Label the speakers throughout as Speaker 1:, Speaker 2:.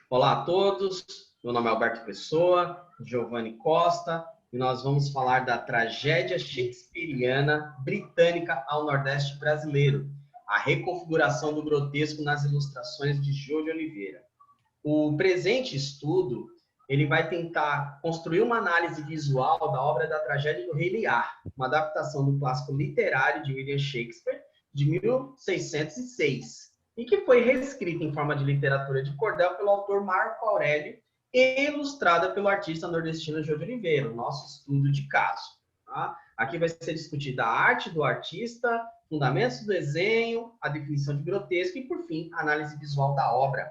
Speaker 1: Olá a todos, meu nome é Alberto Pessoa, Giovanni Costa, e nós vamos falar da tragédia shakespeariana britânica ao Nordeste brasileiro, a reconfiguração do grotesco nas ilustrações de Jô de Oliveira. O presente estudo ele vai tentar construir uma análise visual da obra da tragédia do Rei Lear, uma adaptação do clássico literário de William Shakespeare, de 1606, e que foi reescrita em forma de literatura de cordel pelo autor Marco Aurélio e ilustrada pelo artista nordestino Jô de Oliveira, o nosso estudo de caso. Tá? Aqui vai ser discutida a arte do artista, fundamentos do desenho, a definição de grotesco e, por fim, a análise visual da obra.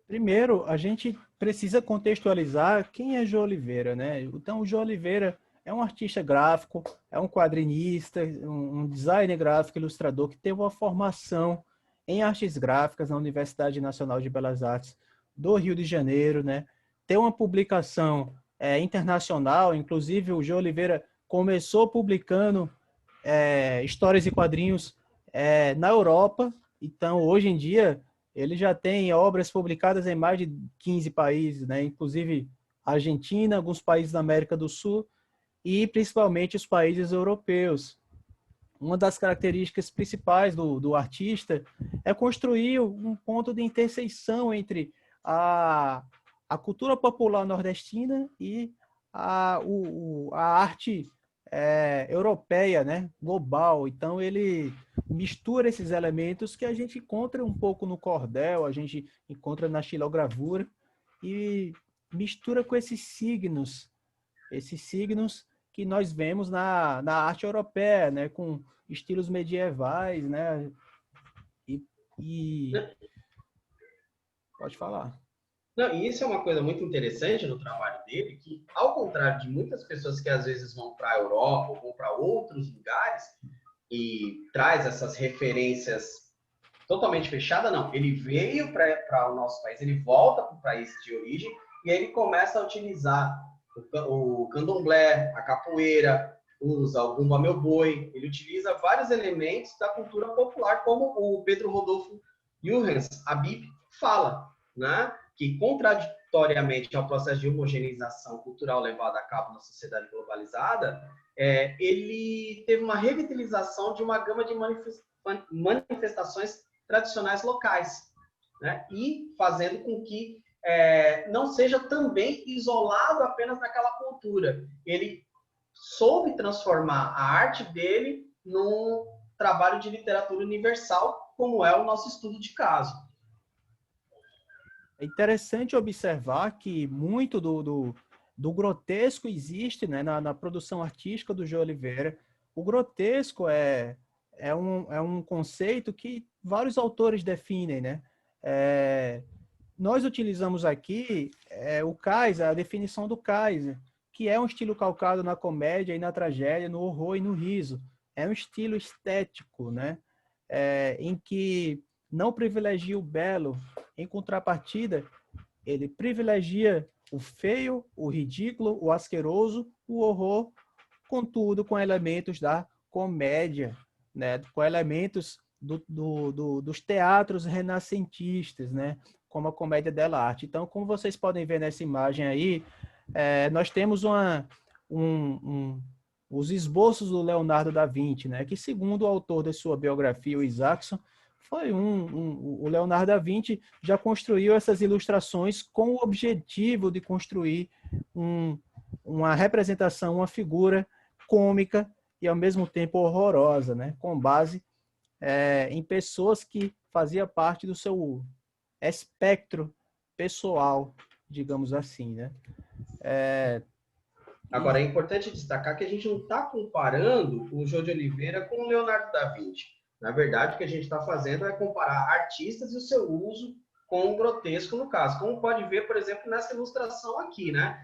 Speaker 2: Primeiro, a gente precisa contextualizar quem é Jô Oliveira, né? Então, o Jô Oliveira é um artista gráfico, é um quadrinista, um designer gráfico, ilustrador, que teve uma formação em artes gráficas na Universidade Nacional de Belas Artes do Rio de Janeiro, né? Tem uma publicação internacional, inclusive o Jô Oliveira começou publicando histórias e quadrinhos na Europa, então hoje em dia ele já tem obras publicadas em mais de 15 países, né? Inclusive Argentina, alguns países da América do Sul e principalmente os países europeus. Uma das características principais do artista é construir um ponto de interseção entre a cultura popular nordestina e a arte europeia, né, global. Então ele mistura esses elementos que a gente encontra um pouco no cordel, a gente encontra na xilogravura e mistura com esses signos que nós vemos na arte europeia, né, com estilos medievais, né, e... Pode falar.
Speaker 1: Não, e isso é uma coisa muito interessante no trabalho dele, que ao contrário de muitas pessoas que às vezes vão para a Europa ou vão para outros lugares e traz essas referências totalmente fechadas, não. Ele veio para o nosso país, ele volta para o país de origem e ele começa a utilizar o candomblé, a capoeira, usa o bumba meu boi, ele utiliza vários elementos da cultura popular, como o Pedro Rodolfo Johannes Habib fala, né? Que contraditoriamente ao processo de homogeneização cultural levado a cabo na sociedade globalizada, ele teve uma revitalização de uma gama de manifestações tradicionais locais, né? E fazendo com que não seja também isolado apenas naquela cultura. Ele soube transformar a arte dele num trabalho de literatura universal, como é o nosso estudo de caso.
Speaker 2: É interessante observar que muito do grotesco existe, né, na produção artística do Jô Oliveira. O grotesco é um conceito que vários autores definem, né? Nós utilizamos aqui o Kaiser, a definição do Kaiser, que é um estilo calcado na comédia e na tragédia, no horror e no riso. É um estilo estético, né? Em que não privilegia o belo, em contrapartida, ele privilegia o feio, o ridículo, o asqueroso, o horror, contudo com elementos da comédia, né? Com elementos dos teatros renascentistas, né? Como a comédia dell'arte. Então, como vocês podem ver nessa imagem aí, nós temos os esboços do Leonardo da Vinci, né? Que segundo o autor de sua biografia, o Isaacson, o Leonardo da Vinci já construiu essas ilustrações com o objetivo de construir uma representação, uma figura cômica e ao mesmo tempo horrorosa, né? Com base em pessoas que faziam parte do seu espectro pessoal, digamos assim, né?
Speaker 1: Agora, é importante destacar que a gente não está comparando o Jô de Oliveira com o Leonardo da Vinci. Na verdade, o que a gente está fazendo é comparar artistas e o seu uso com o grotesco, no caso. Como pode ver, por exemplo, nessa ilustração aqui, né?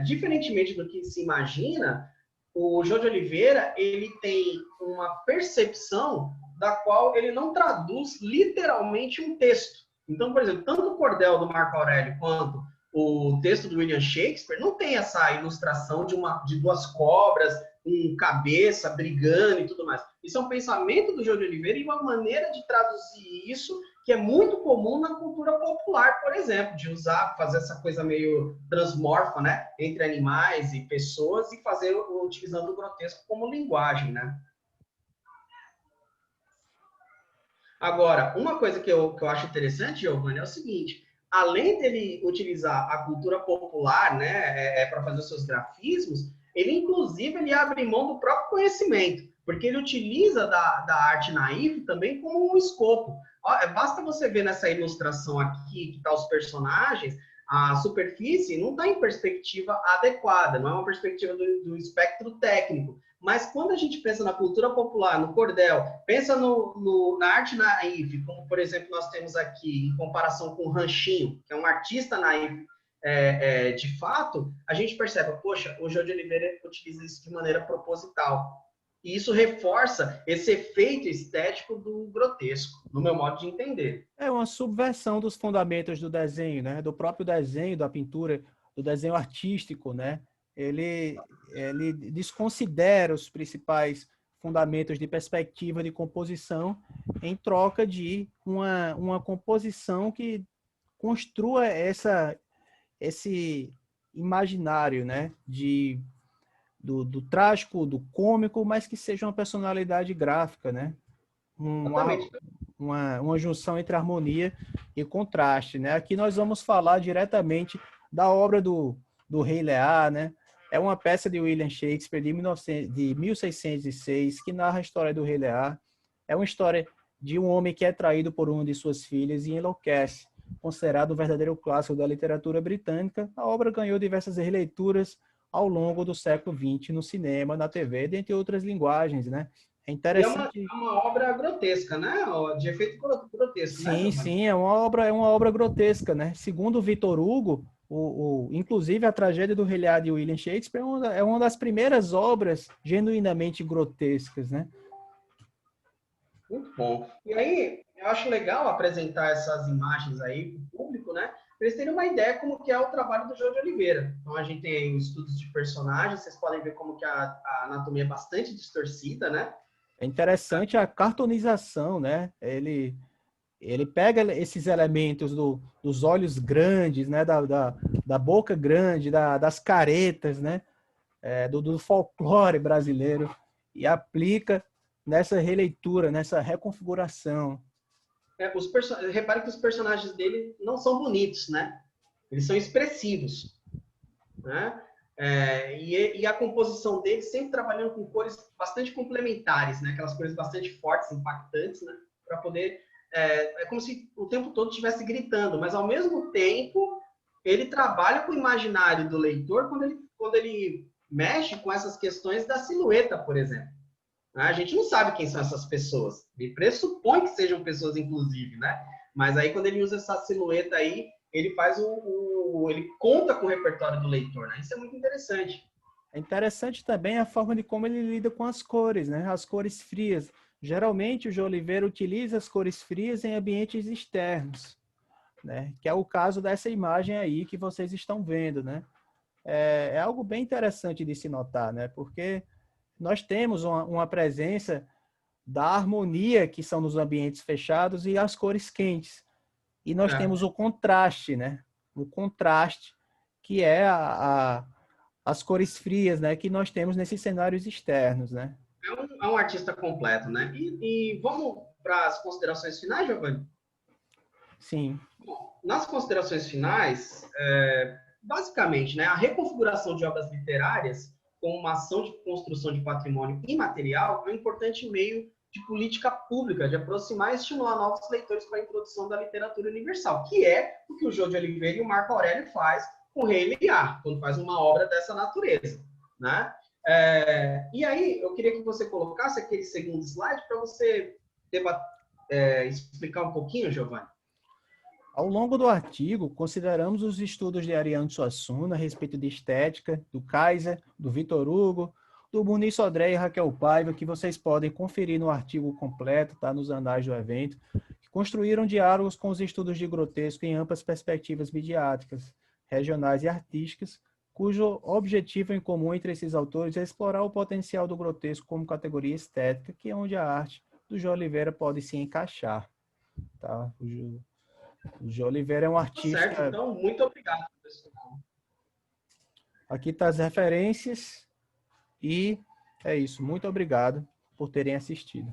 Speaker 1: Diferentemente do que se imagina, o Jô de Oliveira ele tem uma percepção da qual ele não traduz literalmente um texto. Então, por exemplo, tanto o cordel do Marco Aurélio quanto o texto do William Shakespeare não tem essa ilustração de duas cobras, com cabeça brigando e tudo mais. Isso é um pensamento do Jô de Oliveira e uma maneira de traduzir isso que é muito comum na cultura popular, por exemplo, de usar, fazer essa coisa meio transmorfa, né, entre animais e pessoas e fazer utilizando o grotesco como linguagem, né? Agora, uma coisa que eu acho interessante, Giovanni, é o seguinte: além dele utilizar a cultura popular, né, para fazer os seus grafismos, ele inclusive ele abre mão do próprio conhecimento, porque ele utiliza da arte naif também como um escopo. Basta você ver nessa ilustração aqui, que tá os personagens, a superfície não está em perspectiva adequada, não é uma perspectiva do espectro técnico. Mas quando a gente pensa na cultura popular, no cordel, pensa na arte naif, como por exemplo nós temos aqui em comparação com o Ranchinho, que é um artista naif de fato, a gente percebe, poxa, o João de Oliveira utiliza isso de maneira proposital. E isso reforça esse efeito estético do grotesco, no meu modo de entender.
Speaker 2: É uma subversão dos fundamentos do desenho, né? Do próprio desenho, da pintura, do desenho artístico, né? Ele desconsidera os principais fundamentos de perspectiva de composição em troca de uma composição que construa esse imaginário, né? Do trágico, do cômico, mas que seja uma personalidade gráfica, né? Uma,
Speaker 1: Exatamente.
Speaker 2: uma junção entre harmonia e contraste, né? Aqui nós vamos falar diretamente da obra do Rei Lear, né? É uma peça de William Shakespeare de 1606 que narra a história do Rei Lear. É uma história de um homem que é traído por uma de suas filhas e enlouquece. Considerado um verdadeiro clássico da literatura britânica, a obra ganhou diversas releituras ao longo do século XX no cinema, na TV, dentre outras linguagens, né? É
Speaker 1: E
Speaker 2: interessante.
Speaker 1: é uma obra grotesca, né? De efeito grotesco, né,
Speaker 2: Sim,
Speaker 1: Giovanni?
Speaker 2: sim, é uma obra grotesca, né? Segundo o Victor Hugo, inclusive a tragédia do Rei Lear de William Shakespeare é uma das primeiras obras genuinamente grotescas, né?
Speaker 1: Muito bom. E aí, eu acho legal apresentar essas imagens aí para o público, né? Para eles terem uma ideia como que é o trabalho do João de Oliveira. Então, a gente tem aí os estudos de personagens, vocês podem ver como que a anatomia é bastante distorcida, né?
Speaker 2: É interessante a cartonização, né? Ele pega esses elementos dos olhos grandes, né? Da boca grande, das caretas, né? Do folclore brasileiro e aplica nessa releitura, nessa reconfiguração.
Speaker 1: Repare que os personagens dele não são bonitos, né? Eles são expressivos, né? E a composição dele sempre trabalhando com cores bastante complementares, né? Aquelas cores bastante fortes, impactantes, né? Para poder é como se o tempo todo estivesse gritando, mas ao mesmo tempo ele trabalha com o imaginário do leitor quando ele mexe com essas questões da silhueta, por exemplo. A gente não sabe quem são essas pessoas. Ele pressupõe que sejam pessoas, inclusive, né? Mas aí, quando ele usa essa silhueta aí, ele faz ele conta com o repertório do leitor, né? Isso é muito interessante.
Speaker 2: É interessante também a forma de como ele lida com as cores, né? As cores frias. Geralmente, o João Oliveira utiliza as cores frias em ambientes externos, né? Que é o caso dessa imagem aí que vocês estão vendo, né? É algo bem interessante de se notar, né? Porque nós temos uma presença da harmonia que são nos ambientes fechados e as cores quentes. E nós
Speaker 1: É.
Speaker 2: temos o contraste, né? O contraste que é as cores frias, né? Que nós temos nesses cenários externos, né?
Speaker 1: É um artista completo, né? E vamos para as considerações finais, Giovanni?
Speaker 2: Sim.
Speaker 1: Bom, nas considerações finais, basicamente, né, a reconfiguração de obras literárias como uma ação de construção de patrimônio imaterial é um importante meio de política pública, de aproximar e estimular novos leitores para a introdução da literatura universal, que é o que o João de Oliveira e o Marco Aurélio faz com o Rei Lear, quando faz uma obra dessa natureza, né? E aí, eu queria que você colocasse aquele segundo slide para você explicar um pouquinho, Giovanni.
Speaker 2: Ao longo do artigo, consideramos os estudos de Ariano Suassuna a respeito de estética, do Kaiser, do Victor Hugo, do Muniz Sodré e Raquel Paiva, que vocês podem conferir no artigo completo, tá, nos anais do evento, que construíram diálogos com os estudos de grotesco em amplas perspectivas midiáticas, regionais e artísticas, cujo objetivo em comum entre esses autores é explorar o potencial do grotesco como categoria estética, que é onde a arte do João Oliveira pode se encaixar. tá? O Gê Oliveira é um artista...
Speaker 1: Tá certo, então, muito obrigado, pessoal.
Speaker 2: Aqui tá as referências e é isso. Muito obrigado por terem assistido.